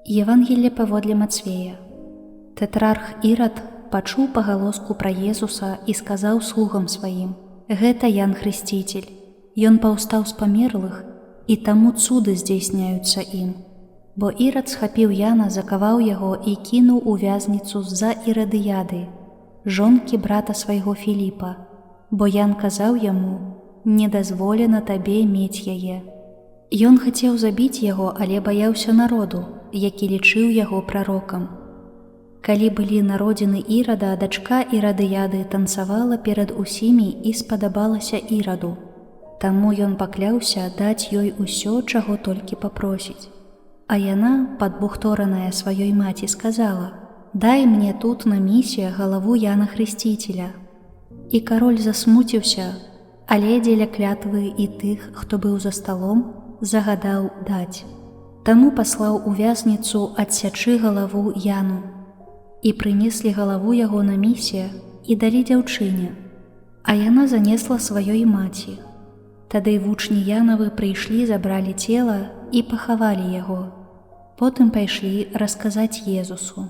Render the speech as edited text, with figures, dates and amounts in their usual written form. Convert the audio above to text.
Евангелле паводле Мацвея. Тэтрарх Ірад пачуў пагалоску пра Езуса і сказаў слугам сваім: «Гэта Ян Хрысціцель. Ён паўстаў з памерлых, і таму цуды здзейсняюцца ім». Бо Ірад схапіў Яна, закаваў яго і кінуў у вязніцу з-за Ірадыяды, жонкі брата свайго Філіпа, бо Ян казаў яму: «Не дазволена табе мець яе». Ён хацеў забіць яго, але баяўся народу, які лічыў яго прарокам. Калі былі народзіны Ірада, дачка Ірадыяды танцавала перад усімі і спадабалася Іраду. Таму ён пакляўся даць ёй усё, чаго толькі папросіць. А яна, падбухтораная сваёй маці, сказала: «Дай мне тут на місе галаву Яна Хрысціцеля». І кароль засмуціўся, але дзеля клятвы і тых, хто быў за сталом, загадаў даць. Таму паслаў у вязніцу адсячы галаву Яну. І прынеслі галаву яго на місе і далі дзяўчыне, а яна занесла сваёй маці. Тады вучні Янавы прыйшлі, забралі цела і пахавалі яго. Потым пайшлі расказаць Езусу.